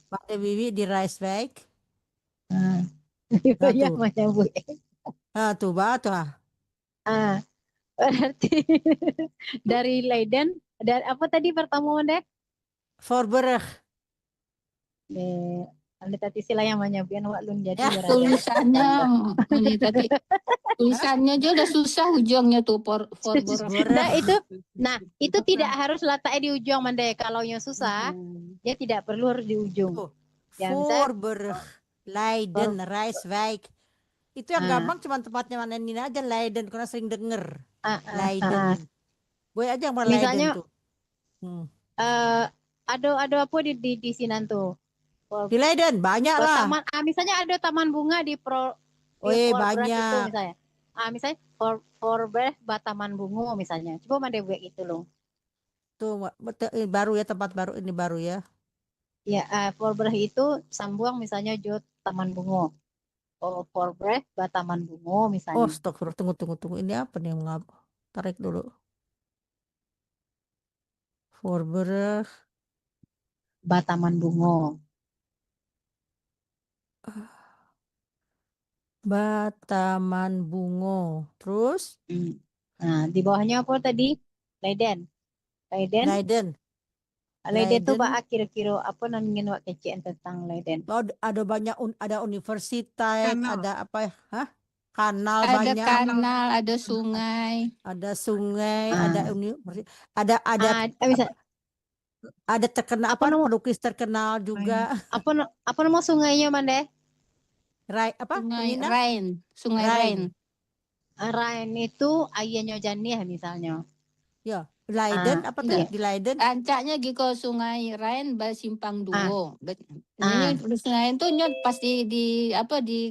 Mande Wiwi di Rijswijk. Payah menyebut. Tuh bah. Berarti dari Leiden, dari apa tadi pertama Mande? Forberg. Anda tadi sila yang menyabian wak lun jadi Ya, berada. Tulisannya ini tadi tulisannya aja udah susah ujungnya tuh Forberg. Nah itu tidak harus letaknya di ujung Mande. Kalau yang susah, dia tidak perlu harus di ujung. Ya, misalnya, Forberg, Leiden, Rijswijk. Itu yang gampang cuma tempatnya mana ini aja, Leiden, karena sering denger. Leiden. Boy aja yang misalnya, Leiden tuh. ada apa di sini tuh? Di Leiden banyak lah. Taman, misalnya ada taman bunga di banyak. itu misalnya. Misalnya Forberg Taman Bunga misalnya. Coba Mande buat itu loh. Tuh baru ya, tempat baru ini baru ya. Ya, Forberg itu Sambuang misalnya Jo Taman Bunga. Forberg Taman Bunga misalnya. Oh, stok, tunggu. Ini apa nih yang tarik dulu. Forberg Taman Bunga. Taman Bunga. Terus? Nah, di bawahnya apa tadi? Leiden. Leiden tuh Pak kira-kira apa nangin wak kecian tentang Leiden. Ada banyak ada universitas, ada apa ya? Kanal ada banyak. Kanal, ada sungai. Ada sungai, ada universitas, ada terkenal apa pelukis terkenal juga. Apa nama sungainya Mande? Sungai Rhine. Rhine itu ayahnya Janiah misalnya. Ya, Leiden apa tuh di Leiden? Ancaknya gitu Sungai Rhine Basimpang Duo. Ini sungai itu pasti di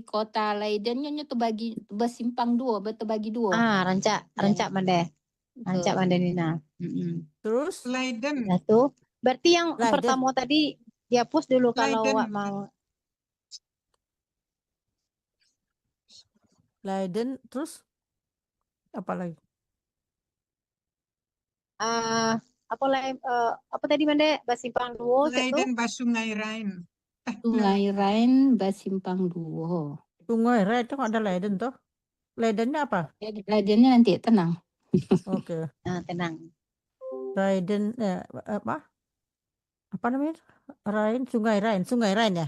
kota Leiden tuh bagi Basimpang Duo, bagi dua. Rancak Mande. Rancak Mande Nina. Terus Leiden. Itu berarti yang pertama tadi dihapus dulu kalau wak mau. Leiden terus apa lagi? Apa tadi Mande? Basimpang Duo. Leiden Sungai Rhine. Sungai Rhine Basimpang Duo. Sungai Rhine itu ada Leiden tuh. Leidennya apa? Leidennya nanti tenang. Oke. Tenang. Leiden apa namanya? Rhine, Sungai Rhine ya.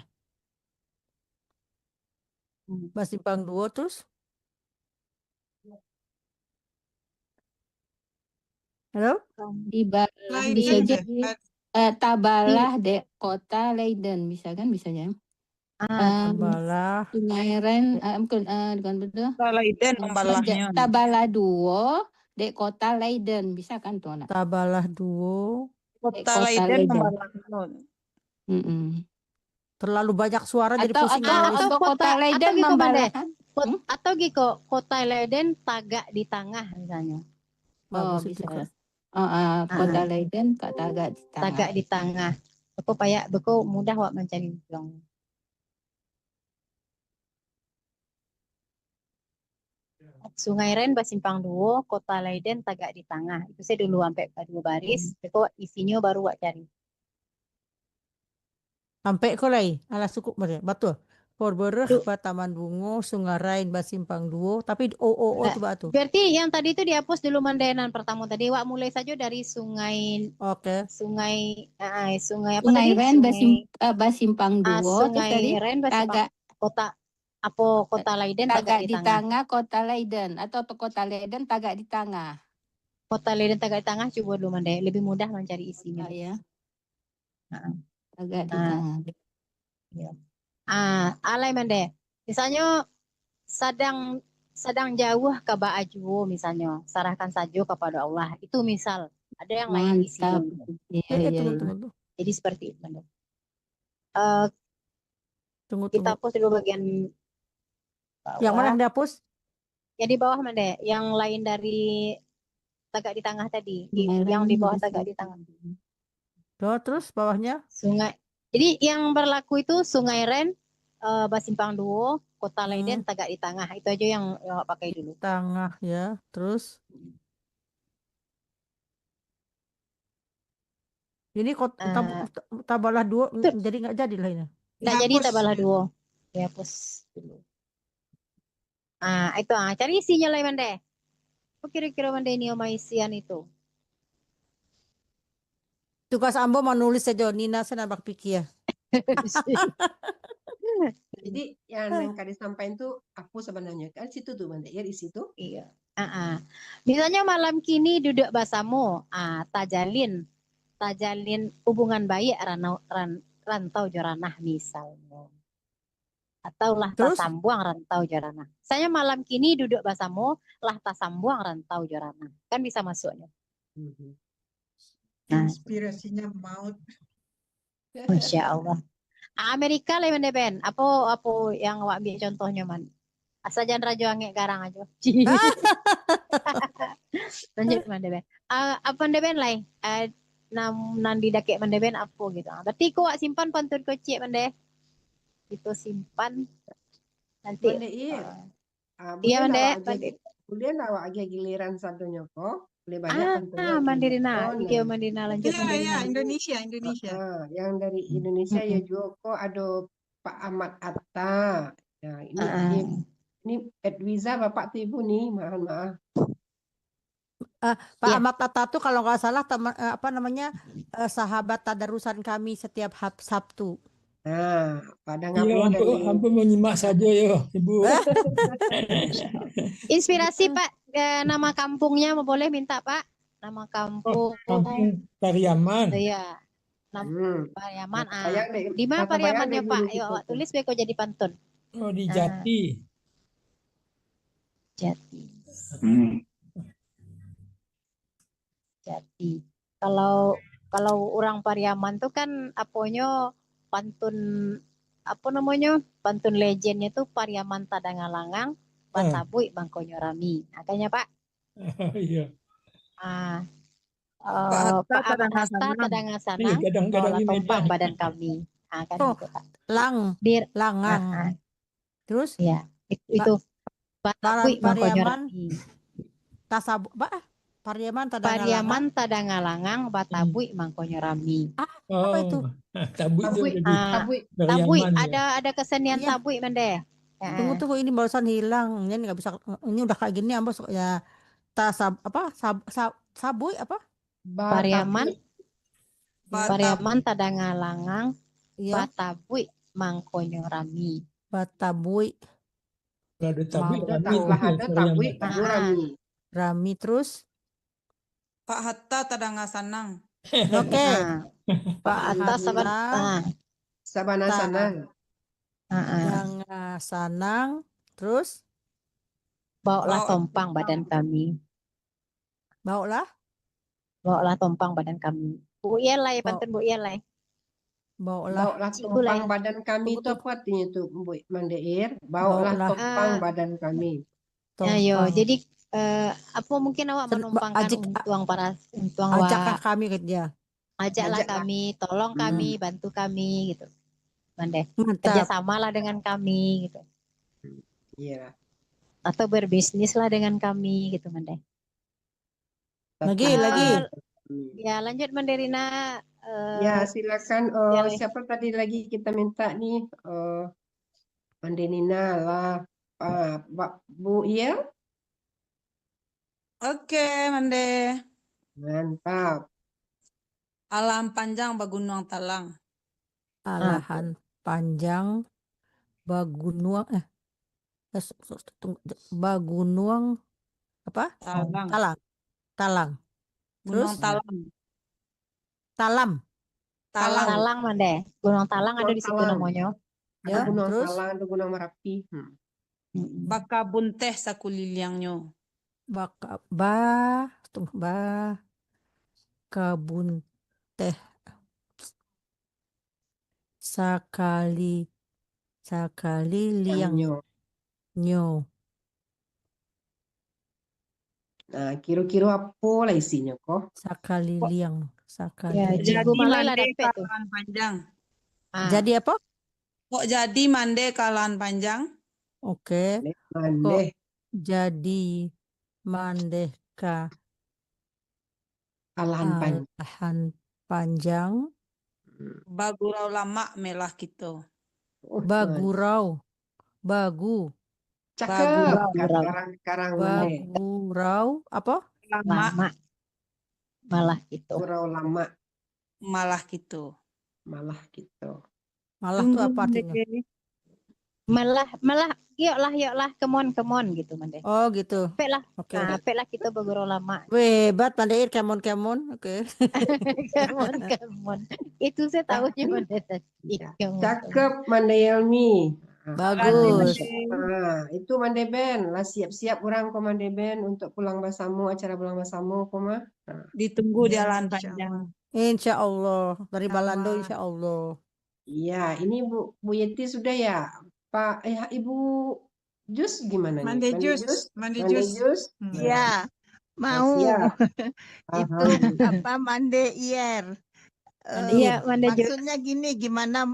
Basimpang Duo terus. Halo? Bisa jadi Tabalah kota Leiden bisa kan bisanya. Tabalah. Sungai Rhine bukan betul. Leiden Tabalahnya. Tabalah Duo di kota Leiden bisa kan tuh anak. Tabalah Duo. Kota Leiden Terlalu banyak suara jadi pusing. Atau kota Leiden Membalah. Atau gitu kota Leiden tagak di tengah misalnya. Bisa. Kota Leiden tagak di tengah. Tagak di tengah. Beko mudah wak mencari bilang. Sungai Rhine Basimpang Duo, kota Leiden tagak di tengah. Itu saya dulu sampai 2 baris. Beko isinya baru wak cari. Sampai kolai ala suku betul. Forberg Taman Bunga, Sungai Rhine Basimpang Duo, tapi itu batu. Berarti yang tadi itu dihapus dulu Mandenan pertama tadi. Wak mulai saja dari sungai. Oke. Sungai apa Sungai tadi? Rhine Basimpang Duo. Sungai Rhine Basimpang kota Leiden tagak di tengah kota Leiden atau kota Leiden tagak di tengah. Kota Leiden tagak di tengah coba dulu Mande. Lebih mudah mencari isinya. Ya. Tagak di tengah. Alay Mande. Misalnya sedang jauh ke Ba'ajuwo misalnya, serahkan saja kepada Allah. Itu misal ada yang lain isinya. Iya. Jadi seperti itu Mande. Tunggu. Kita hapus dulu bagian bawah. Yang mana yang dihapus? Ya di bawah Mande. Yang lain dari tagak di tengah tadi. Yang di bawah tagak di tengah. Terus bawahnya? Sungai. Jadi yang berlaku itu Sungai Rhine, Basimpang Duo, kota Leiden tagak di tengah. Itu aja yang pakai dulu. Tengah ya. Terus? Ini Tabalah Duo jadi nggak jadi lah ini. Nggak jadi Tabalah Duo. Dihapus dulu. Itu cari isinya lah Mande. Kira-kira Mande ini isian itu. Tugas Ambo menulis saja Nina senabak pikir. Jadi yang kali sampaikan tuh aku sebenarnya kan situ tuh Bang Deir di situ. Iya. Misalnya malam kini duduk bersama, tajalin hubungan baik rantau joranah misalnya. Atau lah Terus? tasambuang rantau joranah. Saya malam kini duduk bersama, lah tasambuang rantau joranah. Kan bisa masuknya. Inspirasinya maut. Masya Allah. Amerika lah mana Ben? Apa yang awak ambil contohnya man? Asal jangan rajo angin garang aja. Lanjut mana Ben? Apa mana Ben lah? Nandi dakek mana Ben apa gitu. Berarti kau simpan pantun kocik mana? Itu simpan nanti. Bang Deir. Iya Mande. Boleh awak aja giliran satunya kok. Boleh banyak tentunya. Mandirina, video Mandirina lanjut Iya, Mandirina. ya, Indonesia. Yang dari Indonesia ya juga kok ada Pak Ahmad Atta. Nah, ini Edwiza Bapak tuh Ibu nih, maaf. Pak Ahmad Atta tuh kalau nggak salah sahabat tadarusan kami setiap Sabtu. Nah, pada Iya, hampir menyimak saja ya, Ibu. Inspirasi Pak, nama kampungnya boleh minta Pak? Nama kampung. Kampung Pariaman. Iya. Pariaman. Di mana Pariamannya Pak? Ayo awak tulis beko jadi pantun. Oh, di Jati. Jati. Kalau orang Pariaman tuh kan aponya pantun pantun legendnya tuh Pariaman Tadangalangang Batabui Bangkonyo Rami. Makanya Pak. Iya. Pak Hasta Tadangasanang Bola Tompang badan kami. Kan gitu Pak. Langang. Terus? Ya, itu Batabui Bangkonyo Rami. Pariaman Tadangalangang Batabui Mangkonyo Rami. Apa itu? Tabui. Ada kesenian tabui Mande. Tunggu ini barusan hilang. Ini nggak bisa. Ini udah kayak gini Ambos ya. Sabui apa? Pariaman Tadangalangang Batabui Mangkonyo Rami. Batabui. Rami terus. Pak Hatta Tadangasanang. Oke. Pak Hatta Sabana Sanang. Sanang. Terus? Bawalah tompang badan kami. Bawalah tompang badan kami. Bu Ielai, pantun Bu Ielai. Bawalah tompang badan kami itu apa artinya itu Bu Mandeir? Bawalah tompang badan kami. Ayo, jadi apa mungkin awak menumpangkan ajaklah kami kerja. Ajaklah kami, tolong kami, bantu kami gitu. Mande. Kerjasamalah dengan kami gitu. Iya. Atau berbisnislah dengan kami gitu Mande. Lagi. Ya lanjut Manderina. Ya silakan. Siapa tadi lagi kita minta nih? Manderina lah. Bu Iya. Oke, Mande. Mantap. Alam panjang Bagunuang Talang. Alahan panjang Bagunuang Bagunuang apa? Talang. Gunung Terus? Talang Mande. Gunung Talang ada di situ namanya. Ada Gunung Talang, ada Gunung Merapi. Bakabun teh sakuliliangnya. Kabun teh sakali liang nyo. Nah, kira-kira apa lah isinya kok? Sakali liang. Ya, Cikgu Malai lah dapat tuh. Panjang. Jadi apa? Kok jadi Mande kalan panjang? Oke. Mande. Jadi mandeka alahan panjang. Bagurau lama melah gitu. Bagurau. Bagu. Cakep. Bagurau apa? Lama. Malah gitu. Bagurau lama. malah gitu. Malah gitu. Malah tuh apa artinya? Malah yuklah come on gitu Mande. Oh gitu. Pek lah. Oke. Pek lah kita berguru lama. Weh, hebat Mandeir, kemon. Oke. come on. Itu saya tahunya Mande tadi. Cakep Mande Yelmi. Bagus. Itu Mande Ben lah, siap-siap orang ko Mande Ben untuk pulang basamu, acara pulang basamu koma. Ditunggu di Ya, Alan insya Panjang. Insya Allah. Dari Balando Allah. insya Allah. Iya, ini Bu Yeti sudah ya. Pak Ibu Jus gimana nih? Mande jus. Mande Jus. Ya, mau Siap. itu apa Mande Ier. Iya, Mande Jus. Maksudnya gini, gimana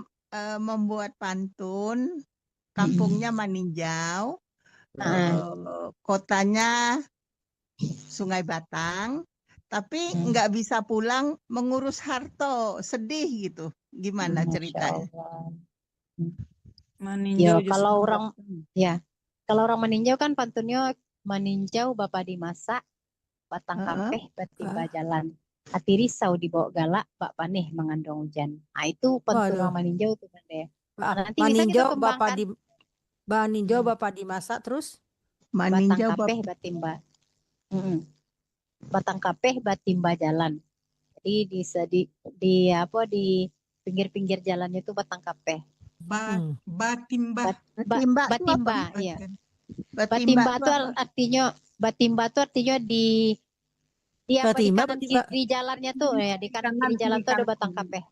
membuat pantun, kampungnya Maninjau, kotanya Sungai Batang, tapi nggak bisa pulang mengurus harto, sedih gitu. Gimana ceritanya? Ya, kalau orang meninjau kan pantunnya meninjau Bapak dimasak, batang kampeh batimba jalan. Hati risau dibawa galak, bak paneh mengandung hujan. Nah, itu pantun orang meninjau tuh kan ya. Nanti bisa kita kembangkan. Maninjau Bapak dimasak terus Batang kapeh batimba. Batang kapeh batimba jalan. Jadi di pinggir-pinggir jalannya itu batang kapeh. Batimba. Batimba, iya. Batimba itu artinya di kanan kiri jalannya tuh ya, di kanan kiri jalan tuh ada batang kapeh.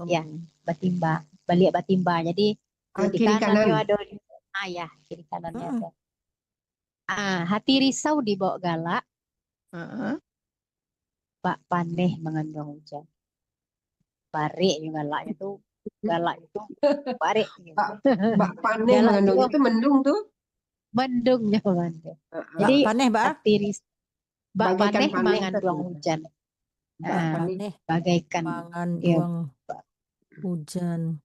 Ya, batimba, balik batimba. Jadi di kanannya ada kiri kanannya ada. Hati risau dibawa galak. Bak paneh mengandung hujan. Barik yang galaknya tuh barik. Bak paneh mengandung itu mendung tuh. Mendungnya Mande. Jadi paneh hati risau. Bak paneh mengandung hujan. Bagaikan mengandung hujan.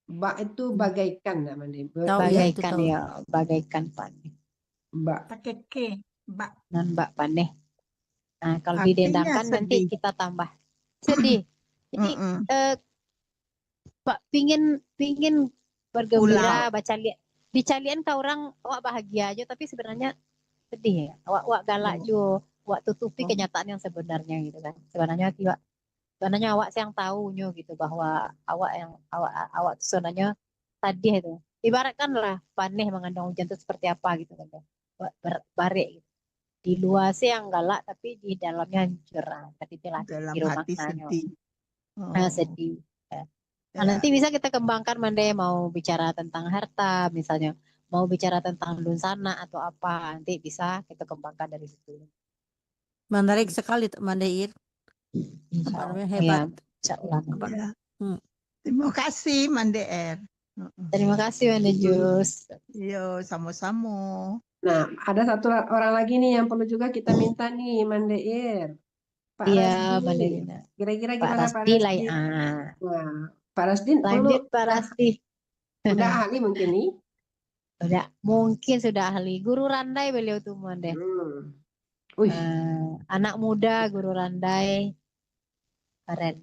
Bak itu bagaikan namanya. Bagaikan ya, bagaikan paneh. Bak. Pakai ke. Bak. Dan bak paneh. Nah, kalau didendangkan nanti kita tambah sedih. Jadi Pak pingin bergembira, baca lihat. Dicalian ke orang awak bahagia aja, tapi sebenarnya sedih ya. Awak galak jo, awak tutupi kenyataan yang sebenarnya gitu kan. Sebenarnya awak yang tahunya gitu bahwa awak sebenarnya tadi itu. Ibaratkanlah paneh mengandung hujan itu seperti apa gitu kan. Barik gitu. Di luar sih yang galak tapi di dalamnya hancur. Tapi dalam hati sedih. Sedih. Nah, nanti bisa kita kembangkan Mande, mau bicara tentang harta misalnya, mau bicara tentang lunsana atau apa, nanti bisa kita kembangkan dari situ. Menarik sekali Mandeir. Hebat. Ya. Terima kasih Mandeir. Terima kasih Mande Jus. Yo, sama-sama. Nah, ada satu orang lagi nih yang perlu juga kita minta nih, Mandeir. Iya, Mandeir. Kira-kira Pak gimana Rasdi lah ya. Nah, Pak Rasdi lanjut Pak Rasdi. Udah ahli mungkin nih? Mungkin sudah ahli. Guru randai beliau tuh Mande. Anak muda guru randai. Keren.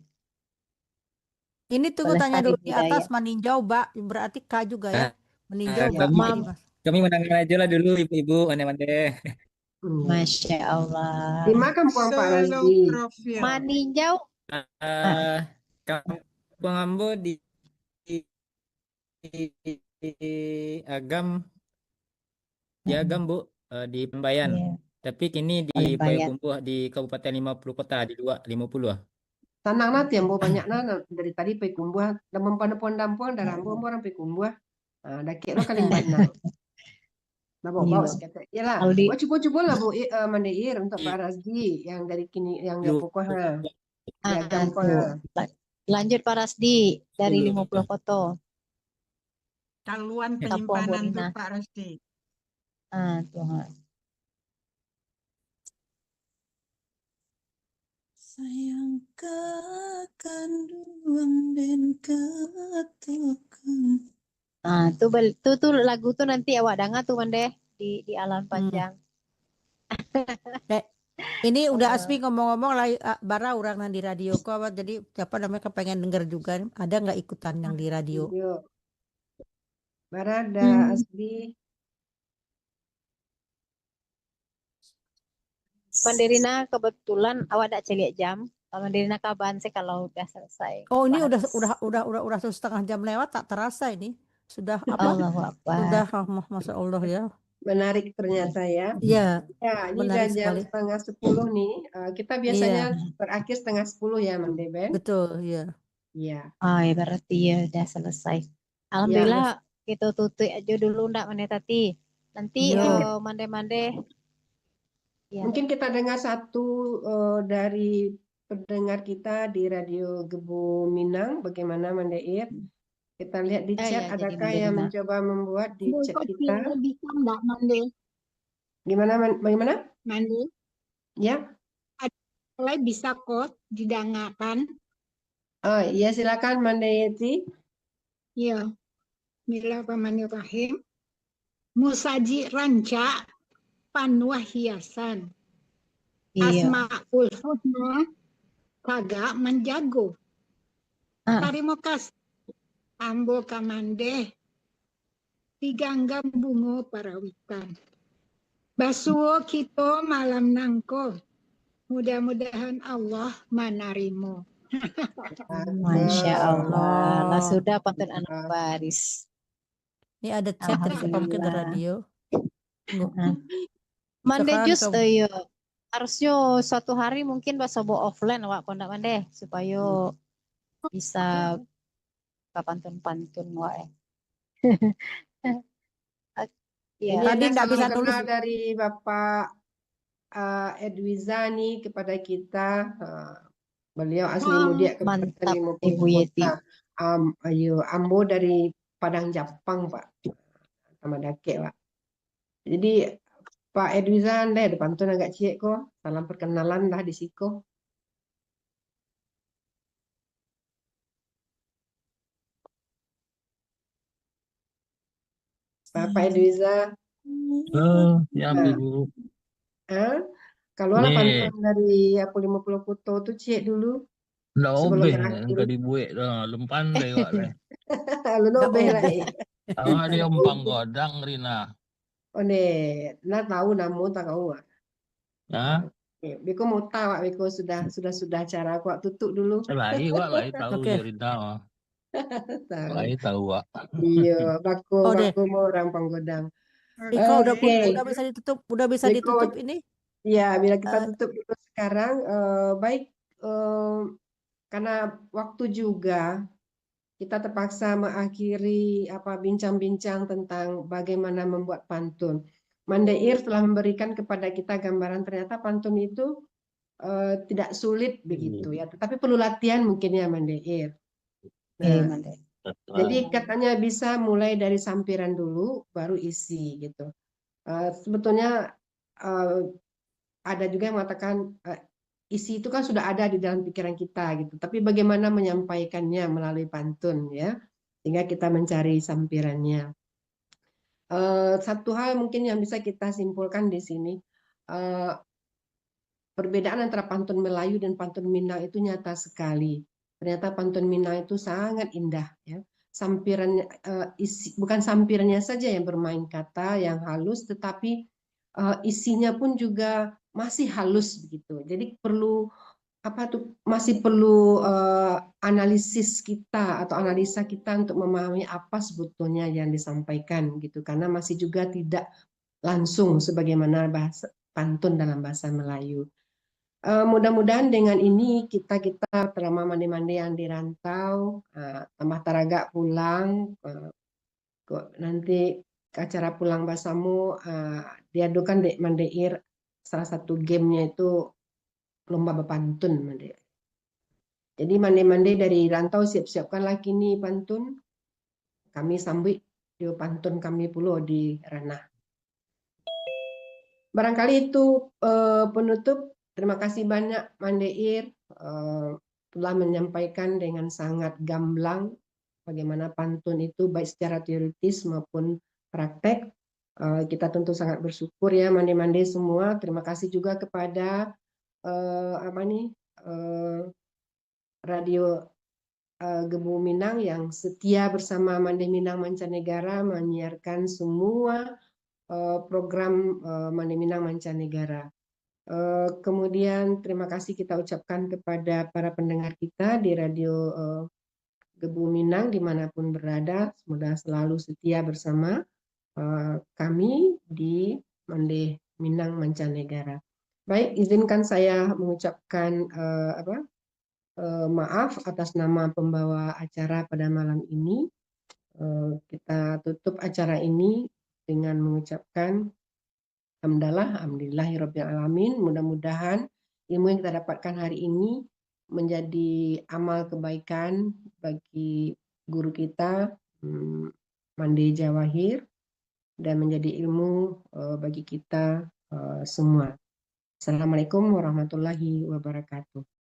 Ini tunggu tanya dulu di atas meninjau, Mbak. Berarti K juga ya. Meninjau, Mbak. Kami menangkan aja lah dulu ibu-ibu mande-mande. Masya Allah. Di mana kampung Pak Rasdi? Meninjau. Kampung Ambo di Agam. Di Agam, Bu. Di Pembayan. Yeah. Tapi kini di Payakumbuh di Kabupaten 50 Kota, di 50 lah. Tanang nanti yang banyak nana dari tadi Payakumbuh, dan pondam-pondam dari Ambo orang Payakumbuh. Nah, daki lo kali banyak. Nah, bawa sekata. Yalah, coba lah Bu Mandeir untuk Pak Rasdi yang dari kini yang pokoknya. Lanjut Pak Rasdi dari 50 foto. Kaluan penyimpanan untuk Pak Rasdi. Tuhan. Sayang kandung dan katukan. Tuh lagu tuh nanti awak dengar tuh Mande di Alan Panjang. Ini udah Asmi ngomong-ngomong lah, bara orang yang di radio kok, jadi siapa namanya kepengen denger juga. Ada nggak ikutan yang di radio? Yuk. Barada, Asbi. Mandirina kebetulan awak ada celiak jam. Mandirina kaban sih kalau udah selesai. Oh, ini bahas. udah 1,5 jam lewat, tak terasa ini. Sudah apa? Allahu Akbar. Sudah, Masya Allah ya. Menarik ternyata ya. Iya. Ya, ini udah Menarik jam sekali. 9:30 nih. Kita biasanya berakhir 9:30 ya, Mande Ben? Betul, iya. Iya. Oh ya berarti ya udah selesai. Alhamdulillah kita tutup aja dulu ndak Mande Tati. Nanti mande-mande. Ya. Mungkin kita dengar satu dari pendengar kita di Radio Gebu Minang, bagaimana Mandeir? Kita lihat di chat, adakah yang mencoba membuat di chat kita? Bisa enggak, Mande? Bagaimana? Mande? Ya. Mulai bisa kok didengarkan. Oh iya, silakan Mandeyeti. Iya. Bismillahirrahmanirrahim. Musaji ranca panuah hiasan. Asmaul husna kagak menjago. Terima kasih. Ambo kamande diganggam bungo parawitan. Basuo kita malam nangko. Mudah-mudahan Allah manarimo. Masya Allah. Lah sudah pantun anak baris. Ini ada chat dari mungkin di radio. Mande just harusnya suatu hari mungkin bahasa offline wak kondak mande supaya bisa pantun-pantun wak. Ya. Ini tadi tidak bisa tulis dari Bapak Edwizani kepada kita. Beliau asli Mudia Kabupaten Ibu Yeti. Ambo dari Padang Japang, Pak. Sama Dake, Pak. Jadi Pak Edwizan deh, pantun agak ciek kok. Salam perkenalan lah di siko. Pak Edwiza. Ya, Ibu. Kalau lah pantun dari Apu 50 Kuto tuh ciek dulu. Nggak obeh, nggak dibuat, lumpan deh kok deh. Lu obeh lah. Dia umpang godang Rina. Oh deh, nah tahu namu tak kau ah. Nah. Biko mau tahu, Biko sudah cara aku tutup dulu. Lai tahu Rina. Lai tahu Wak. Iya, baku mau orang panggodang. Iko udah bisa ditutup, ditutup ini? Ya, bila kita tutup dulu sekarang, baik karena waktu juga kita terpaksa mengakhiri bincang-bincang tentang bagaimana membuat pantun. Mandeir telah memberikan kepada kita gambaran ternyata pantun itu tidak sulit begitu ya, tetapi perlu latihan mungkin ya Mandeir. Nah, jadi katanya bisa mulai dari sampiran dulu, baru isi gitu. Sebetulnya ada juga yang mengatakan isi itu kan sudah ada di dalam pikiran kita gitu, tapi bagaimana menyampaikannya melalui pantun ya, sehingga kita mencari sampirannya. Satu hal mungkin yang bisa kita simpulkan di sini, perbedaan antara pantun Melayu dan pantun Minang itu nyata sekali. Ternyata pantun Minang itu sangat indah ya. Sampirannya bukan sampirannya saja yang bermain kata yang halus, tetapi isinya pun juga masih halus begitu. Jadi masih perlu analisis kita atau analisa kita untuk memahami apa sebetulnya yang disampaikan gitu, karena masih juga tidak langsung sebagaimana bahasa pantun dalam bahasa Melayu. Mudah-mudahan dengan ini kita terutama mande-mande yang dirantau, tambah taraga pulang, nanti ke acara pulang bahasamu diadukan dek Mandeir, salah satu gamenya itu lomba berpantun Mandeir. Jadi mande-mande dari rantau siap-siapkanlah kini pantun, kami sambut di pantun kami pula di ranah. Barangkali itu penutup. Terima kasih banyak Mandeir telah menyampaikan dengan sangat gamblang bagaimana pantun itu baik secara teoritis maupun praktek. Kita tentu sangat bersyukur ya mande-mande semua. Terima kasih juga kepada Radio Gebu Minang yang setia bersama Mande Minang Mancanegara menyiarkan semua program Mande Minang Mancanegara. Kemudian terima kasih kita ucapkan kepada para pendengar kita di Radio Gebu Minang dimanapun berada, semoga selalu setia bersama kami di Mande Minang Mancanegara. Baik, izinkan saya mengucapkan maaf atas nama pembawa acara pada malam ini. Kita tutup acara ini dengan mengucapkan alhamdulillahirabbil alamin. Mudah-mudahan ilmu yang kita dapatkan hari ini menjadi amal kebaikan bagi guru kita Mande Jawahir dan menjadi ilmu bagi kita semua. Assalamualaikum warahmatullahi wabarakatuh.